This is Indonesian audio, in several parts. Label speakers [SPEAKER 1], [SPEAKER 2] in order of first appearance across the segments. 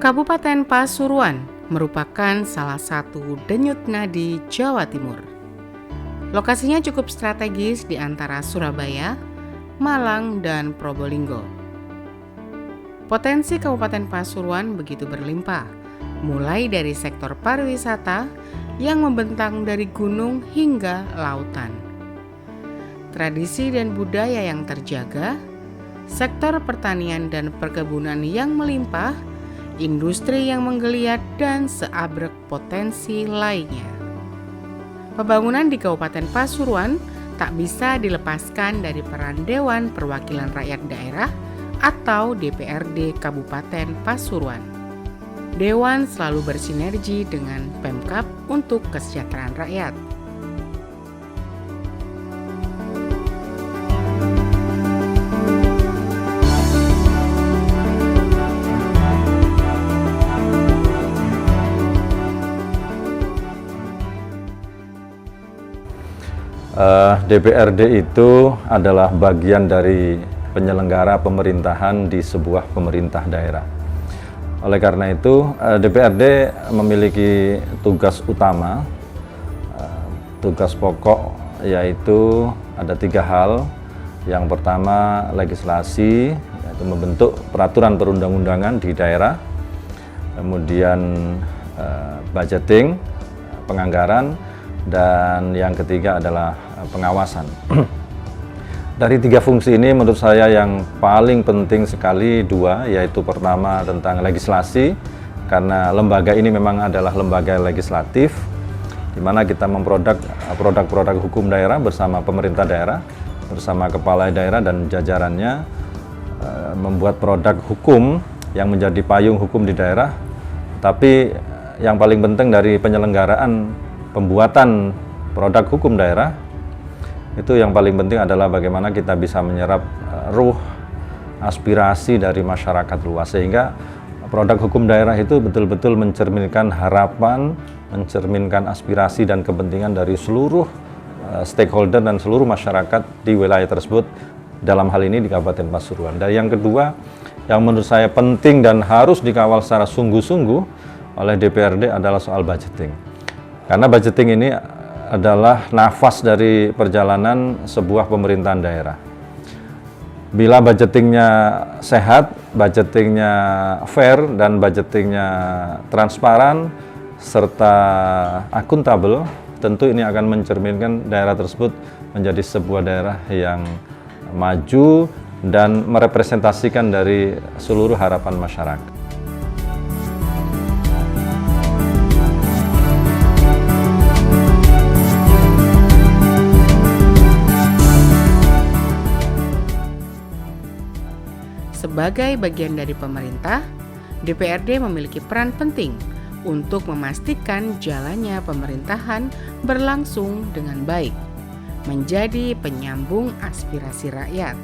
[SPEAKER 1] Kabupaten Pasuruan merupakan salah satu denyut nadi Jawa Timur. Lokasinya cukup strategis di antara Surabaya, Malang, dan Probolinggo. Potensi Kabupaten Pasuruan begitu berlimpah, mulai dari sektor pariwisata yang membentang dari gunung hingga lautan. Tradisi dan budaya yang terjaga, sektor pertanian dan perkebunan yang melimpah, industri yang menggeliat, dan seabrek potensi lainnya. Pembangunan di Kabupaten Pasuruan tak bisa dilepaskan dari peran Dewan Perwakilan Rakyat Daerah atau DPRD Kabupaten Pasuruan. Dewan selalu bersinergi dengan Pemkab untuk kesejahteraan rakyat.
[SPEAKER 2] DPRD itu adalah bagian dari penyelenggara pemerintahan di sebuah pemerintah daerah. Oleh karena itu, DPRD memiliki tugas utama, tugas pokok, yaitu ada 3 hal. Yang pertama, legislasi, yaitu membentuk peraturan perundang-undangan di daerah. Kemudian budgeting, penganggaran, dan yang ketiga adalah pengawasan. Dari 3 fungsi ini menurut saya yang paling penting sekali 2, yaitu pertama tentang legislasi, karena lembaga ini memang adalah lembaga legislatif, di mana kita produk-produk hukum daerah bersama pemerintah daerah, bersama kepala daerah dan jajarannya, membuat produk hukum yang menjadi payung hukum di daerah. Tapi yang paling penting dari penyelenggaraan pembuatan produk hukum daerah, itu yang paling penting adalah bagaimana kita bisa menyerap ruh aspirasi dari masyarakat luas, sehingga produk hukum daerah itu betul-betul mencerminkan harapan, mencerminkan aspirasi dan kepentingan dari seluruh stakeholder dan seluruh masyarakat di wilayah tersebut, dalam hal ini di Kabupaten Pasuruan. Dan yang kedua, yang menurut saya penting dan harus dikawal secara sungguh-sungguh oleh DPRD adalah soal budgeting. Karena budgeting ini adalah nafas dari perjalanan sebuah pemerintahan daerah. Bila budgetingnya sehat, budgetingnya fair, dan budgetingnya transparan serta akuntabel, tentu ini akan mencerminkan daerah tersebut menjadi sebuah daerah yang maju dan merepresentasikan dari seluruh harapan masyarakat.
[SPEAKER 1] Sebagai bagian dari pemerintah, DPRD memiliki peran penting untuk memastikan jalannya pemerintahan berlangsung dengan baik, menjadi penyambung aspirasi rakyat.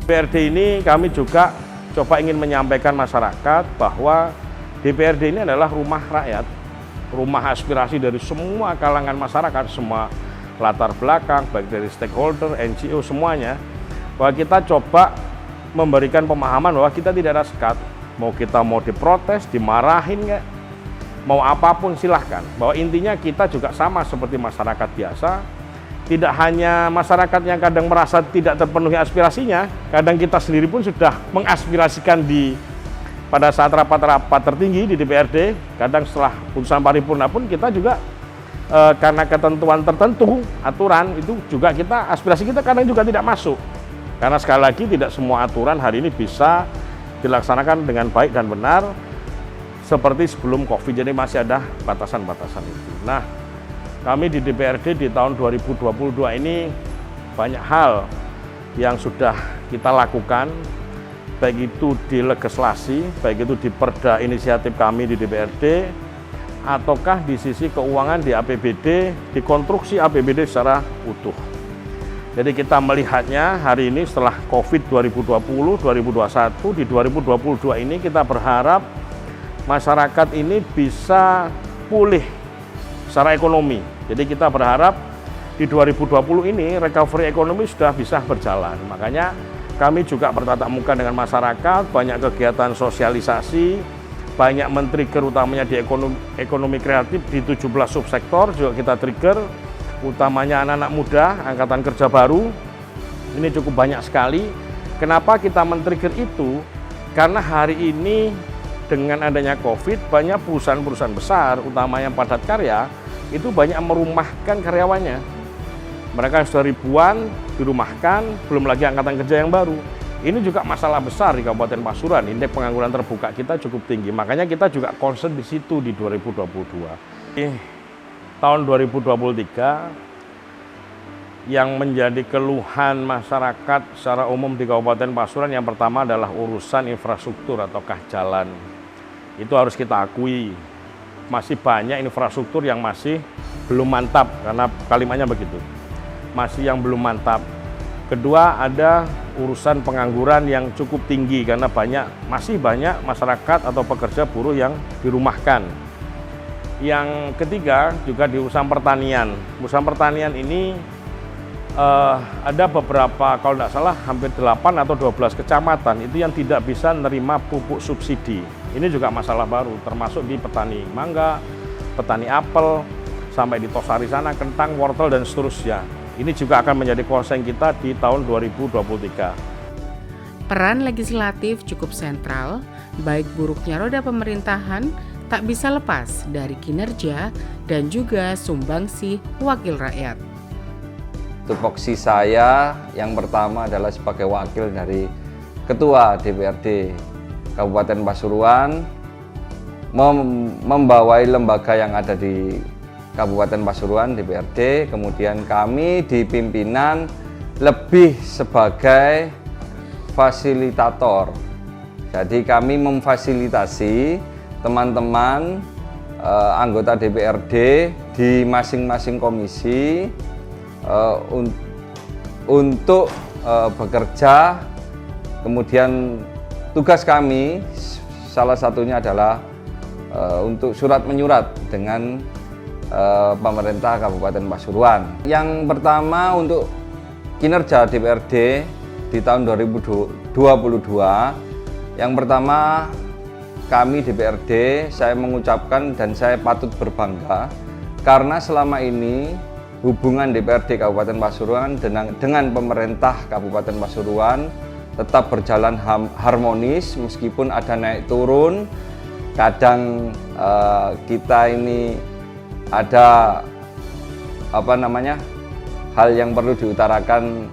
[SPEAKER 3] DPRD ini kami juga coba ingin menyampaikan masyarakat bahwa DPRD ini adalah rumah rakyat, rumah aspirasi dari semua kalangan masyarakat, semua latar belakang, baik dari stakeholder, NGO, semuanya. Bahwa kita coba memberikan pemahaman bahwa kita tidak ada sekat, kita mau diprotes, dimarahin, nggak, mau apapun silahkan. Bahwa intinya kita juga sama seperti masyarakat biasa, tidak hanya masyarakat yang kadang merasa tidak terpenuhi aspirasinya, kadang kita sendiri pun sudah mengaspirasikan pada saat rapat-rapat tertinggi di DPRD, kadang setelah putusan paripurna pun kita juga karena ketentuan tertentu, aturan itu juga aspirasi kita kadang juga tidak masuk. Karena sekali lagi tidak semua aturan hari ini bisa dilaksanakan dengan baik dan benar seperti sebelum COVID, jadi masih ada batasan-batasan itu. Nah, kami di DPRD di tahun 2022 ini banyak hal yang sudah kita lakukan, baik itu di legislasi, baik itu di perda inisiatif kami di DPRD, ataukah di sisi keuangan di APBD, di konstruksi APBD secara utuh. Jadi kita melihatnya hari ini setelah COVID 2020, 2021, di 2022 ini kita berharap masyarakat ini bisa pulih secara ekonomi. Jadi kita berharap di 2020 ini recovery ekonomi sudah bisa berjalan. Makanya kami juga bertatap muka dengan masyarakat, banyak kegiatan sosialisasi, banyak men-trigger utamanya di ekonomi kreatif di 17 subsektor juga kita trigger, utamanya anak-anak muda, angkatan kerja baru. Ini cukup banyak sekali. Kenapa kita men-trigger itu? Karena hari ini dengan adanya COVID, banyak perusahaan-perusahaan besar, utama yang padat karya, itu banyak merumahkan karyawannya. Mereka sudah ribuan dirumahkan, belum lagi angkatan kerja yang baru. Ini juga masalah besar di Kabupaten Pasuruan. Indeks pengangguran terbuka kita cukup tinggi. Makanya kita juga concern di situ di 2022. Tahun 2023 yang menjadi keluhan masyarakat secara umum di Kabupaten Pasuruan yang pertama adalah urusan infrastruktur ataukah jalan. Itu harus kita akui. Masih banyak infrastruktur yang masih belum mantap karena kalimatnya begitu. Masih yang belum mantap. Kedua, ada urusan pengangguran yang cukup tinggi karena masih banyak masyarakat atau pekerja buruh yang dirumahkan. Yang ketiga juga di urusan pertanian. Urusan pertanian ini ada beberapa, kalau tidak salah hampir 8 atau 12 kecamatan itu yang tidak bisa menerima pupuk subsidi. Ini juga masalah baru, termasuk di petani mangga, petani apel, sampai di Tosari sana, kentang, wortel, dan seterusnya. Ini juga akan menjadi concern kita di tahun 2023.
[SPEAKER 1] Peran legislatif cukup sentral, baik buruknya roda pemerintahan tak bisa lepas dari kinerja dan juga sumbangsi wakil rakyat.
[SPEAKER 4] Tupoksi saya yang pertama adalah sebagai wakil dari Ketua DPRD Kabupaten Pasuruan, membawai lembaga yang ada di Kabupaten Pasuruan, DPRD, kemudian kami di pimpinan lebih sebagai fasilitator. Jadi kami memfasilitasi teman-teman anggota DPRD di masing-masing komisi untuk bekerja. Kemudian tugas kami salah satunya adalah untuk surat menyurat dengan pemerintah Kabupaten Pasuruan. Yang pertama untuk kinerja DPRD di tahun 2022, yang pertama kami DPRD, saya mengucapkan dan saya patut berbangga karena selama ini hubungan DPRD Kabupaten Pasuruan dengan pemerintah Kabupaten Pasuruan tetap berjalan harmonis meskipun ada naik turun. Kadang kita ini ada hal yang perlu diutarakan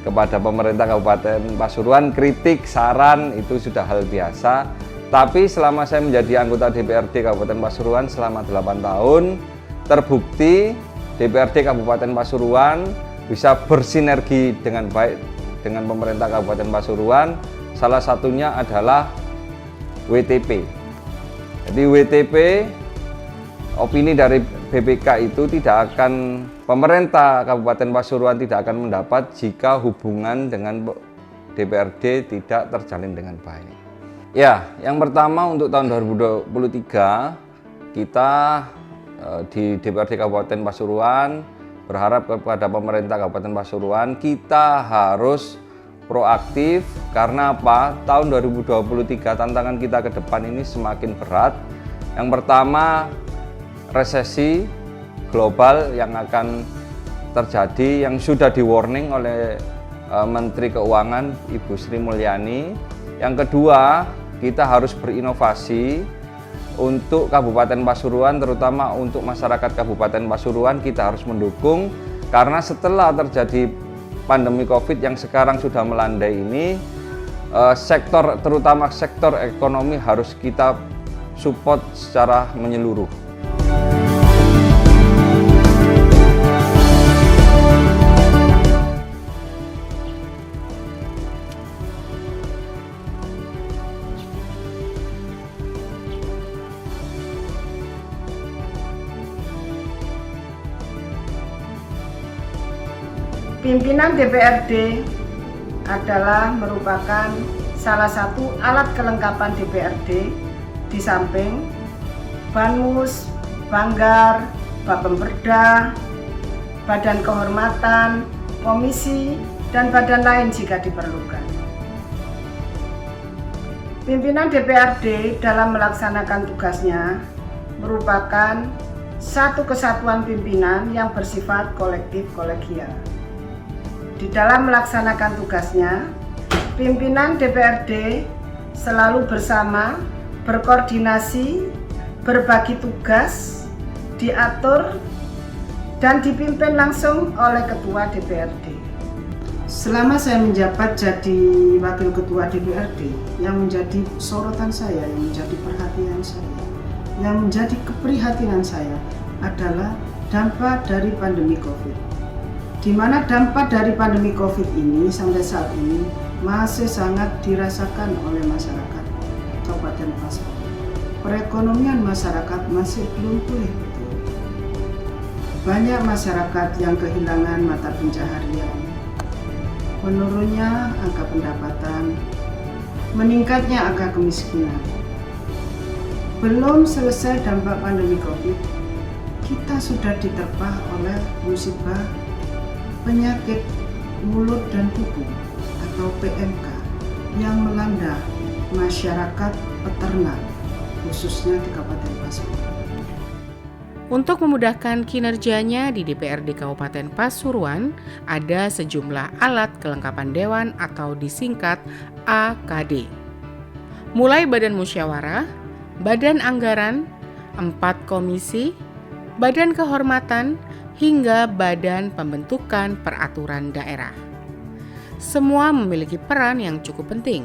[SPEAKER 4] kepada pemerintah Kabupaten Pasuruan, kritik, saran itu sudah hal biasa. Tapi selama saya menjadi anggota DPRD Kabupaten Pasuruan selama 8 tahun, terbukti DPRD Kabupaten Pasuruan bisa bersinergi dengan baik dengan pemerintah Kabupaten Pasuruan. Salah satunya adalah WTP. Jadi WTP, opini dari BPK itu pemerintah Kabupaten Pasuruan tidak akan mendapat jika hubungan dengan DPRD tidak terjalin dengan baik. Ya, yang pertama untuk tahun 2023 kita di DPRD Kabupaten Pasuruan berharap kepada pemerintah Kabupaten Pasuruan kita harus proaktif. Karena apa? Tahun 2023 tantangan kita ke depan ini semakin berat. Yang pertama, resesi global yang akan terjadi yang sudah di-warning oleh Menteri Keuangan Ibu Sri Mulyani. Yang kedua, kita harus berinovasi untuk Kabupaten Pasuruan, terutama untuk masyarakat Kabupaten Pasuruan kita harus mendukung karena setelah terjadi pandemi Covid yang sekarang sudah melandai ini, terutama sektor ekonomi harus kita support secara menyeluruh.
[SPEAKER 5] Pimpinan DPRD adalah merupakan salah satu alat kelengkapan DPRD di samping Banmus, Banggar, Bapemperda, badan kehormatan, komisi, dan badan lain jika diperlukan. Pimpinan DPRD dalam melaksanakan tugasnya merupakan satu kesatuan pimpinan yang bersifat kolektif kolegial. Di dalam melaksanakan tugasnya, pimpinan DPRD selalu bersama, berkoordinasi, berbagi tugas, diatur, dan dipimpin langsung oleh Ketua DPRD. Selama saya menjabat jadi Wakil Ketua DPRD, yang menjadi sorotan saya, yang menjadi perhatian saya, yang menjadi keprihatinan saya adalah dampak dari pandemi COVID. Di mana dampak dari pandemi COVID ini sampai saat ini masih sangat dirasakan oleh masyarakat Kabupaten Pasuruan. Perekonomian masyarakat masih belum pulih betul. Banyak masyarakat yang kehilangan mata pencaharian, menurunnya angka pendapatan, meningkatnya angka kemiskinan. Belum selesai dampak pandemi COVID, kita sudah diterpa oleh musibah penyakit mulut dan kuku atau PMK yang melanda masyarakat peternak, khususnya di Kabupaten Pasuruan.
[SPEAKER 1] Untuk memudahkan kinerjanya di DPRD Kabupaten Pasuruan, ada sejumlah alat kelengkapan dewan atau disingkat AKD. Mulai Badan Musyawarah, Badan Anggaran, 4 komisi, Badan Kehormatan, hingga Badan Pembentukan Peraturan Daerah. Semua memiliki peran yang cukup penting.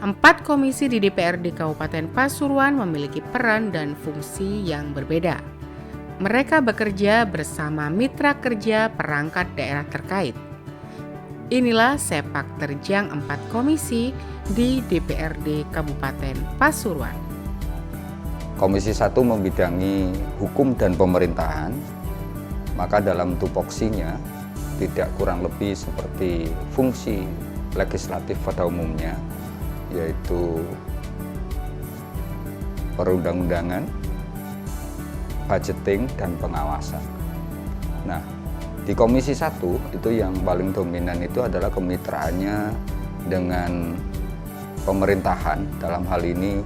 [SPEAKER 1] 4 komisi di DPRD Kabupaten Pasuruan memiliki peran dan fungsi yang berbeda. Mereka bekerja bersama mitra kerja perangkat daerah terkait. Inilah sepak terjang 4 komisi di DPRD Kabupaten Pasuruan.
[SPEAKER 4] Komisi 1 membidangi hukum dan pemerintahan, maka dalam tupoksinya tidak kurang lebih seperti fungsi legislatif pada umumnya, yaitu perundang-undangan, budgeting, dan pengawasan. Nah, di Komisi 1 itu yang paling dominan itu adalah kemitraannya dengan pemerintahan, dalam hal ini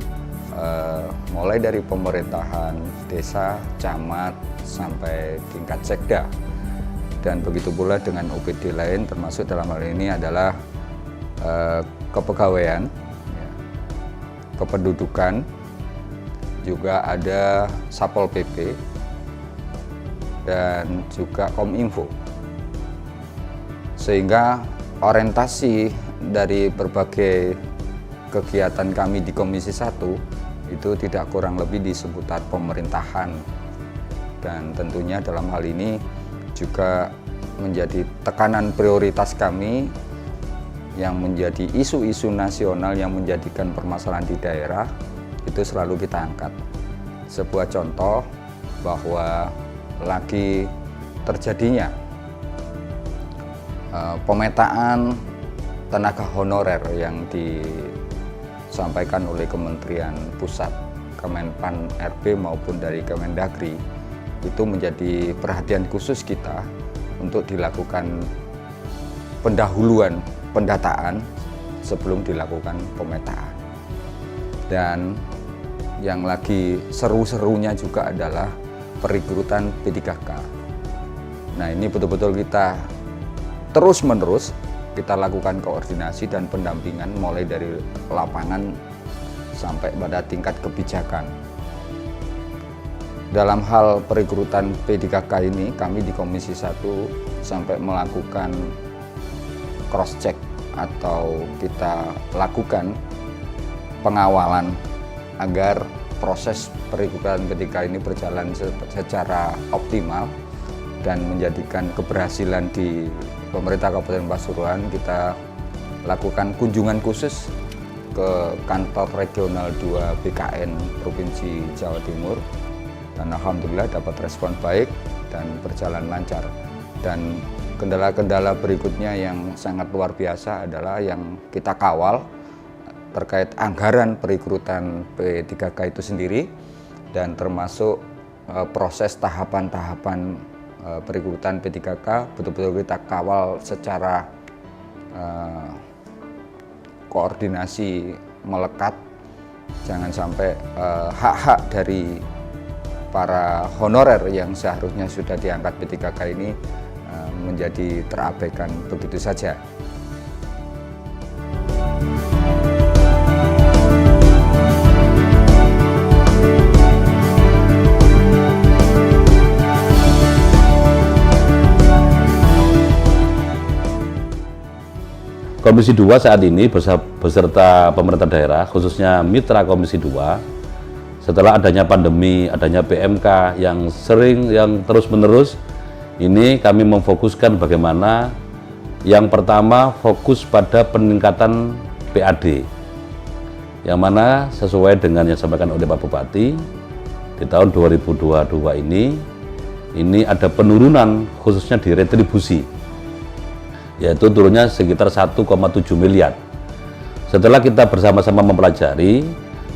[SPEAKER 4] mulai dari pemerintahan desa, camat, sampai tingkat sekda. Dan begitu pula dengan OPD lain, termasuk dalam hal ini adalah kepegawaian, kependudukan, juga ada Satpol PP, dan juga Kominfo. Sehingga orientasi dari berbagai kegiatan kami di Komisi 1 itu tidak kurang lebih di seputar pemerintahan. Dan tentunya dalam hal ini juga menjadi tekanan prioritas kami yang menjadi isu-isu nasional yang menjadikan permasalahan di daerah, itu selalu kita angkat. Sebuah contoh bahwa lagi terjadinya pemetaan tenaga honorer yang disampaikan oleh Kementerian Pusat, Kemenpan RB maupun dari Kemendagri, itu menjadi perhatian khusus kita untuk dilakukan pendahuluan pendataan sebelum dilakukan pemetaan. Dan yang lagi seru-serunya juga adalah perekrutan P3K. Nah, ini betul-betul kita terus-menerus kita lakukan koordinasi dan pendampingan mulai dari lapangan sampai pada tingkat kebijakan. Dalam hal perekrutan P3K ini, kami di Komisi 1 sampai melakukan cross-check atau kita lakukan pengawalan agar proses perekrutan P3K ini berjalan secara optimal dan menjadikan keberhasilan di pemerintah Kabupaten Pasuruan. Kita lakukan kunjungan khusus ke kantor regional 2 BKN Provinsi Jawa Timur, dan alhamdulillah dapat respon baik dan berjalan lancar. Dan kendala-kendala berikutnya yang sangat luar biasa adalah yang kita kawal terkait anggaran perekrutan P3K itu sendiri, dan termasuk proses tahapan-tahapan perekrutan P3K betul-betul kita kawal secara koordinasi melekat, jangan sampai hak-hak dari para honorer yang seharusnya sudah diangkat P3K ini menjadi terabaikan begitu saja.
[SPEAKER 6] Komisi 2 saat ini beserta pemerintah daerah, khususnya mitra Komisi 2, setelah adanya pandemi, adanya PMK yang terus-menerus, ini kami memfokuskan bagaimana yang pertama fokus pada peningkatan PAD, yang mana sesuai dengan yang disampaikan oleh Pak Bupati, di tahun 2022 ini ada penurunan khususnya di retribusi, yaitu turunnya sekitar 1,7 miliar. Setelah kita bersama-sama mempelajari,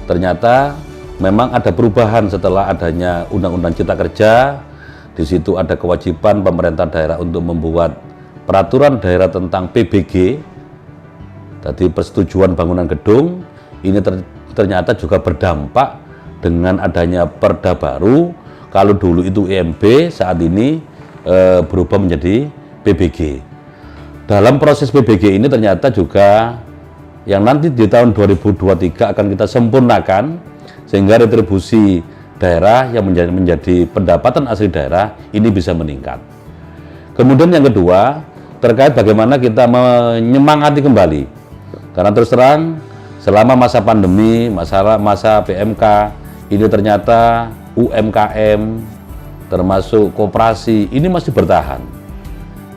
[SPEAKER 6] ternyata memang ada perubahan setelah adanya Undang-Undang Cipta Kerja. Di situ ada kewajiban pemerintah daerah untuk membuat peraturan daerah tentang PBG, tadi persetujuan bangunan gedung. Ini ternyata juga berdampak dengan adanya perda baru. Kalau dulu itu IMB, saat ini berubah menjadi PBG. Dalam proses PBG ini ternyata juga yang nanti di tahun 2023 akan kita sempurnakan sehingga retribusi daerah yang menjadi pendapatan asli daerah ini bisa meningkat. Kemudian yang kedua terkait bagaimana kita menyemangati kembali, karena terus terang selama masa pandemi, masa PMK ini ternyata UMKM termasuk koperasi ini masih bertahan.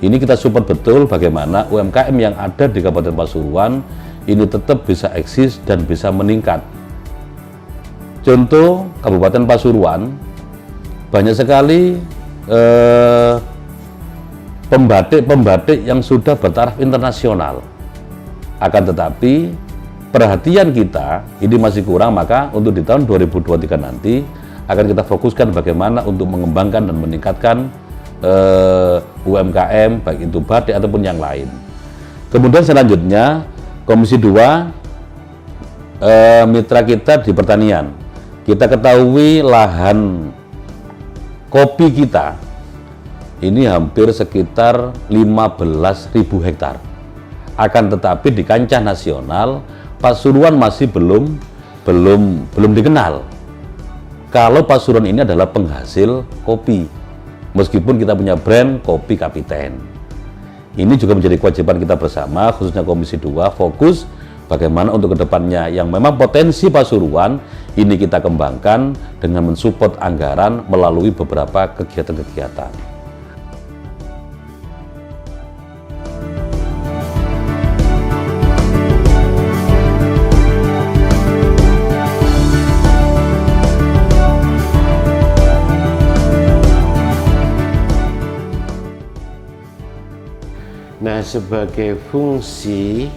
[SPEAKER 6] Ini kita support betul bagaimana UMKM yang ada di Kabupaten Pasuruan ini tetap bisa eksis dan bisa meningkat. Contoh Kabupaten Pasuruan, banyak sekali pembatik-pembatik yang sudah bertaraf internasional. Akan tetapi perhatian kita ini masih kurang, maka untuk di tahun 2023 nanti akan kita fokuskan bagaimana untuk mengembangkan dan meningkatkan UMKM, baik itu batik ataupun yang lain. Kemudian selanjutnya Komisi 2 mitra kita di pertanian. Kita ketahui lahan kopi kita ini hampir sekitar 15.000 hektar. Akan tetapi di kancah nasional Pasuruan masih belum dikenal. Kalau Pasuruan ini adalah penghasil kopi. Meskipun kita punya brand Kopi Kapiten. Ini juga menjadi kewajiban kita bersama, khususnya Komisi 2, fokus bagaimana untuk kedepannya yang memang potensi Pasuruan ini kita kembangkan dengan mensupport anggaran melalui beberapa kegiatan-kegiatan.
[SPEAKER 7] Nah, sebagai fungsi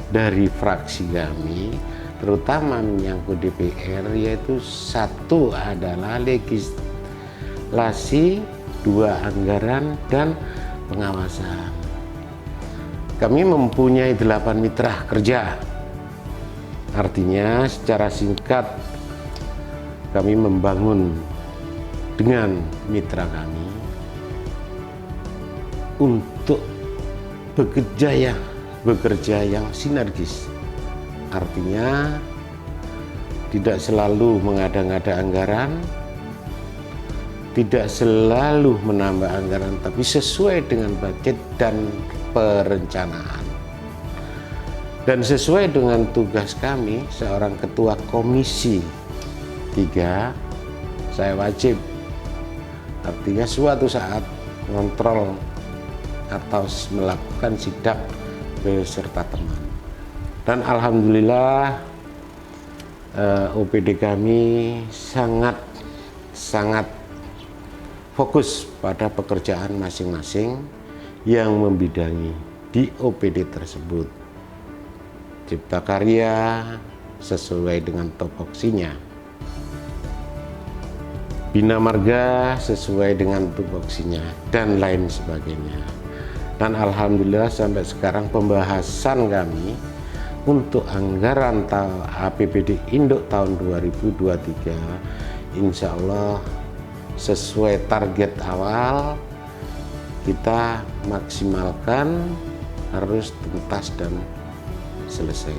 [SPEAKER 7] dari fraksi kami, terutama menyangkut DPR, yaitu satu adalah legislasi, dua anggaran, dan pengawasan. Kami mempunyai 8 mitra kerja. Artinya secara singkat kami membangun dengan mitra kami untuk bekerja yang sinergis. Artinya tidak selalu mengada-ngada anggaran, tidak selalu menambah anggaran, tapi sesuai dengan budget dan perencanaan. Dan sesuai dengan tugas kami, seorang ketua Komisi 3, saya wajib, artinya suatu saat mengontrol atau melakukan sidak beserta teman. Dan alhamdulillah OPD kami sangat fokus pada pekerjaan masing-masing yang membidangi di OPD tersebut. Cipta karya sesuai dengan topoksinya. bina marga sesuai dengan tupoksinya dan lain sebagainya. Dan alhamdulillah sampai sekarang pembahasan kami untuk anggaran APBD Induk tahun 2023 insya Allah sesuai target awal kita maksimalkan, harus tuntas dan selesai.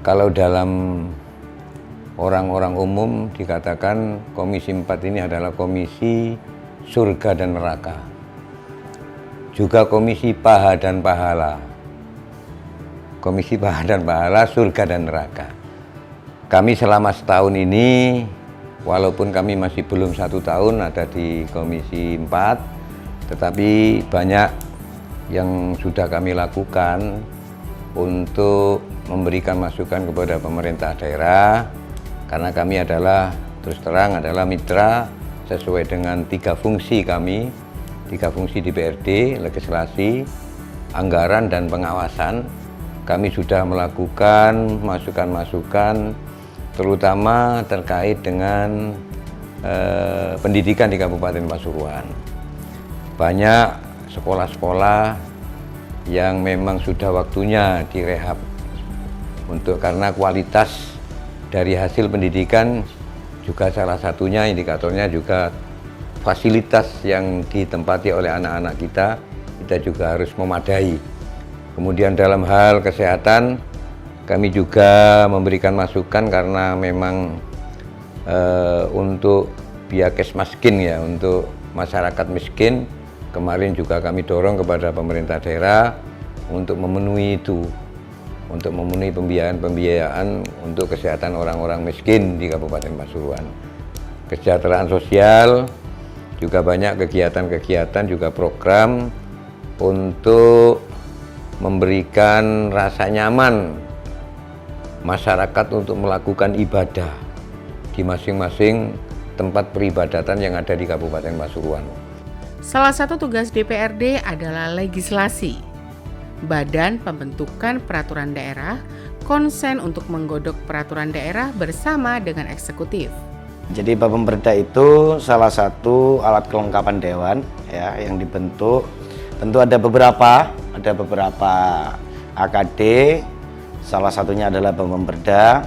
[SPEAKER 8] Kalau dalam orang-orang umum dikatakan Komisi 4 ini adalah komisi surga dan neraka. Juga komisi paha dan pahala. Komisi paha dan pahala, surga dan neraka. Kami selama setahun ini, walaupun kami masih belum 1 tahun ada di Komisi 4, tetapi banyak yang sudah kami lakukan untuk memberikan masukan kepada pemerintah daerah, karena kami adalah, terus terang, adalah mitra sesuai dengan 3 fungsi kami, 3 fungsi DPRD, legislasi, anggaran, dan pengawasan. Kami sudah melakukan masukan-masukan terutama terkait dengan pendidikan di Kabupaten Pasuruan. Banyak sekolah-sekolah yang memang sudah waktunya direhab karena kualitas dari hasil pendidikan juga salah satunya, indikatornya juga fasilitas yang ditempati oleh anak-anak kita juga harus memadai. Kemudian dalam hal kesehatan kami juga memberikan masukan karena memang untuk biakes miskin ya, untuk masyarakat miskin, kemarin juga kami dorong kepada pemerintah daerah untuk memenuhi itu, untuk memenuhi pembiayaan untuk kesehatan orang-orang miskin di Kabupaten Pasuruan. Kesejahteraan sosial juga banyak kegiatan-kegiatan, juga program untuk memberikan rasa nyaman masyarakat untuk melakukan ibadah di masing-masing tempat peribadatan yang ada di Kabupaten Pasuruan.
[SPEAKER 1] Salah satu tugas DPRD adalah legislasi. Badan Pembentukan Peraturan Daerah konsen untuk menggodok peraturan daerah bersama dengan eksekutif.
[SPEAKER 9] Jadi Bapemperda itu salah satu alat kelengkapan dewan ya yang dibentuk. Tentu ada beberapa AKD, salah satunya adalah Bapemperda,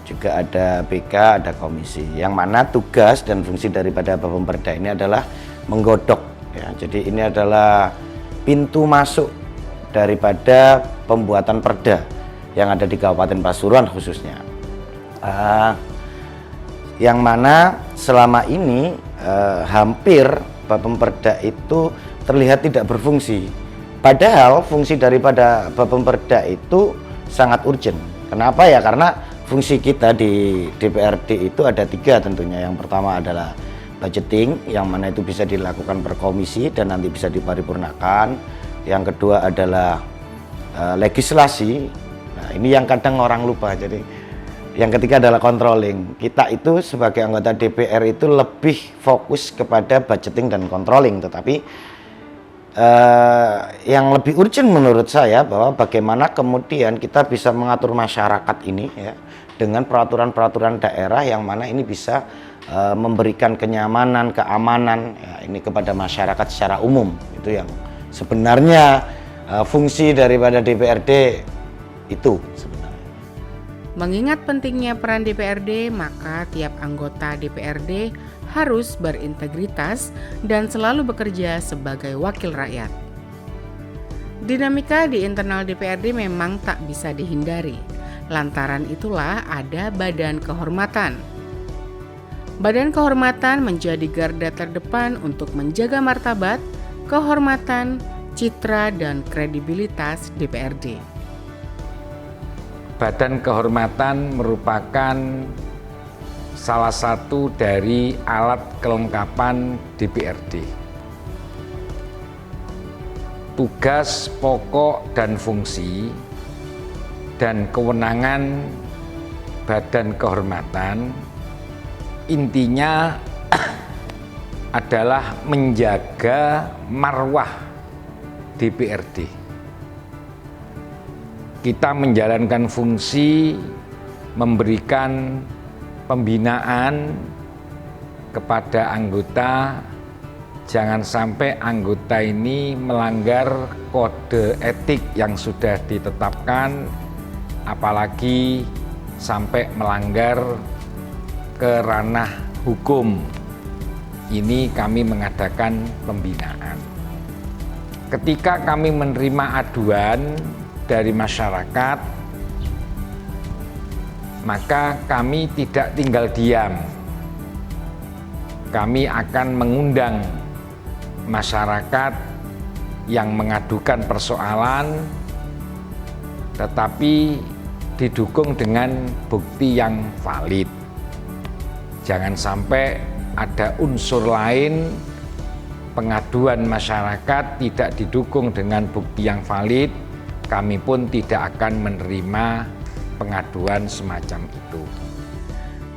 [SPEAKER 9] juga ada BK, ada komisi. Yang mana tugas dan fungsi daripada Bapemperda ini adalah menggodok ya. Jadi ini adalah pintu masuk daripada pembuatan perda yang ada di Kabupaten Pasuruan khususnya, yang mana selama ini hampir Bapemperda itu terlihat tidak berfungsi, padahal fungsi daripada Bapemperda itu sangat urgent. Kenapa ya? Karena fungsi kita di DPRD itu ada 3 tentunya. Yang pertama adalah budgeting, yang mana itu bisa dilakukan per komisi dan nanti bisa diparipurnakan. Yang kedua adalah legislasi. Nah, ini yang kadang orang lupa. Jadi yang ketiga adalah controlling. Kita itu sebagai anggota DPR itu lebih fokus kepada budgeting dan controlling, tetapi yang lebih urgent menurut saya bahwa bagaimana kemudian kita bisa mengatur masyarakat ini ya dengan peraturan-peraturan daerah yang mana ini bisa memberikan kenyamanan, keamanan ya, ini kepada masyarakat secara umum. Itu yang sebenarnya fungsi daripada DPRD itu sebenarnya.
[SPEAKER 1] Mengingat pentingnya peran DPRD, maka tiap anggota DPRD harus berintegritas dan selalu bekerja sebagai wakil rakyat. Dinamika di internal DPRD memang tak bisa dihindari. Lantaran itulah ada Badan Kehormatan. Badan Kehormatan menjadi garda terdepan untuk menjaga martabat, kehormatan, citra, dan kredibilitas DPRD.
[SPEAKER 10] Badan Kehormatan merupakan salah satu dari alat kelengkapan DPRD. tugas pokok dan fungsi dan kewenangan Badan Kehormatan intinya adalah menjaga marwah DPRD. Kita menjalankan fungsi memberikan pembinaan kepada anggota, jangan sampai anggota ini melanggar kode etik yang sudah ditetapkan, apalagi sampai melanggar ke ranah hukum. Ini kami mengadakan pembinaan. Ketika kami menerima aduan dari masyarakat, maka kami tidak tinggal diam. Kami akan mengundang masyarakat yang mengadukan persoalan, tetapi didukung dengan bukti yang valid. Jangan sampai ada unsur lain pengaduan masyarakat tidak didukung dengan bukti yang valid, kami pun tidak akan menerima pengaduan semacam itu.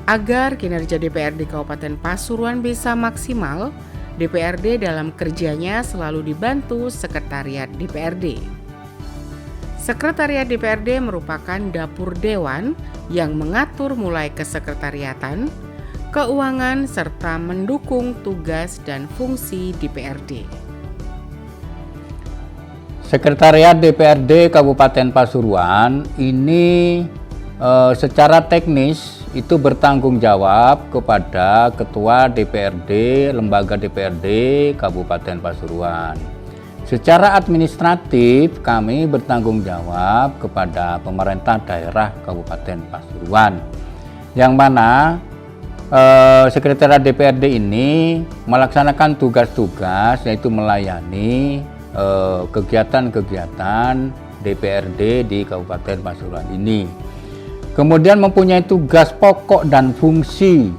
[SPEAKER 1] Agar kinerja DPRD Kabupaten Pasuruan bisa maksimal, DPRD dalam kerjanya selalu dibantu Sekretariat DPRD. Sekretariat DPRD merupakan dapur dewan yang mengatur mulai kesekretariatan, keuangan, serta mendukung tugas dan fungsi DPRD.
[SPEAKER 11] Sekretariat DPRD Kabupaten Pasuruan ini secara teknis itu bertanggung jawab kepada Ketua DPRD, Lembaga DPRD Kabupaten Pasuruan. Secara administratif kami bertanggung jawab kepada pemerintah daerah Kabupaten Pasuruan, yang mana Sekretariat DPRD ini melaksanakan tugas-tugas yaitu melayani kegiatan-kegiatan DPRD di Kabupaten Pasuruan ini. Kemudian mempunyai tugas pokok dan fungsi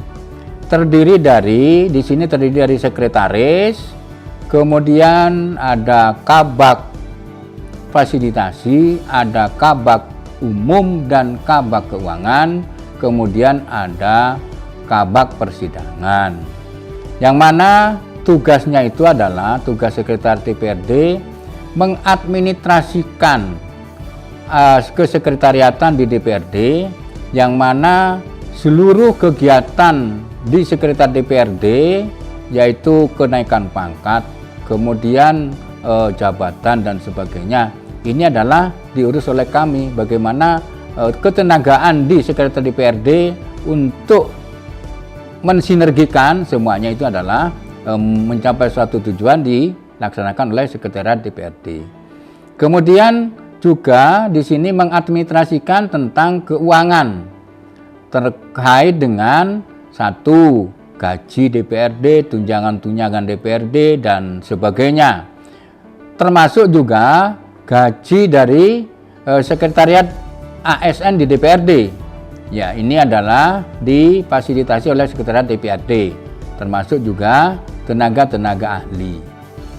[SPEAKER 11] terdiri dari sekretaris, kemudian ada kabak fasilitasi, ada kabak umum dan kabak keuangan, kemudian ada kabak persidangan, yang mana tugasnya itu adalah tugas sekretaris DPRD mengadministrasikan kesekretariatan di DPRD, yang mana seluruh kegiatan di sekretariat DPRD yaitu kenaikan pangkat, kemudian jabatan dan sebagainya, ini adalah diurus oleh kami. Bagaimana ketenagaan di sekretariat DPRD untuk mensinergikan semuanya itu adalah mencapai suatu tujuan dilaksanakan oleh sekretariat DPRD. Kemudian juga di sini mengadministrasikan tentang keuangan terkait dengan satu, gaji DPRD, tunjangan-tunjangan DPRD dan sebagainya. Termasuk juga gaji dari sekretariat ASN di DPRD. Ya, ini adalah difasilitasi oleh sekretariat DPRD, termasuk juga tenaga-tenaga ahli.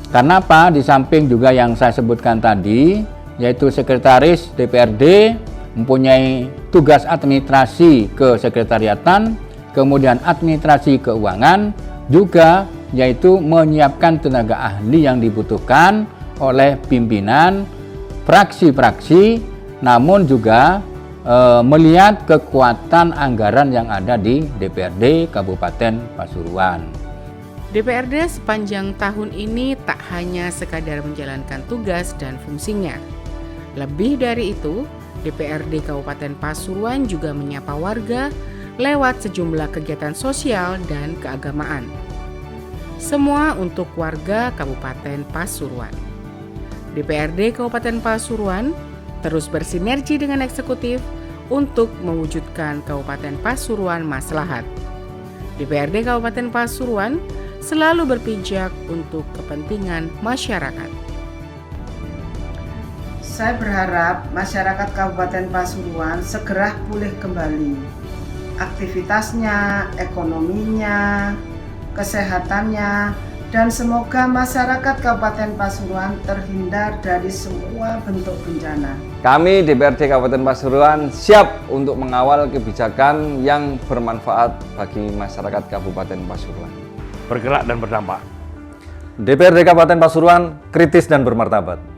[SPEAKER 11] Karena apa? Di samping juga yang saya sebutkan tadi, yaitu sekretaris DPRD mempunyai tugas administrasi kesekretariatan, kemudian administrasi keuangan, juga yaitu menyiapkan tenaga ahli yang dibutuhkan oleh pimpinan fraksi-fraksi, namun juga melihat kekuatan anggaran yang ada di DPRD Kabupaten Pasuruan.
[SPEAKER 1] DPRD sepanjang tahun ini tak hanya sekadar menjalankan tugas dan fungsinya. Lebih dari itu, DPRD Kabupaten Pasuruan juga menyapa warga lewat sejumlah kegiatan sosial dan keagamaan. Semua untuk warga Kabupaten Pasuruan. DPRD Kabupaten Pasuruan terus bersinergi dengan eksekutif untuk mewujudkan Kabupaten Pasuruan maslahat. DPRD Kabupaten Pasuruan selalu berpijak untuk kepentingan masyarakat.
[SPEAKER 5] Saya berharap masyarakat Kabupaten Pasuruan segera pulih kembali. Aktivitasnya, ekonominya, kesehatannya, dan semoga masyarakat Kabupaten Pasuruan terhindar dari semua bentuk bencana.
[SPEAKER 4] Kami DPRD Kabupaten Pasuruan siap untuk mengawal kebijakan yang bermanfaat bagi masyarakat Kabupaten Pasuruan.
[SPEAKER 3] Bergerak dan berdampak.
[SPEAKER 2] DPRD Kabupaten Pasuruan kritis dan bermartabat.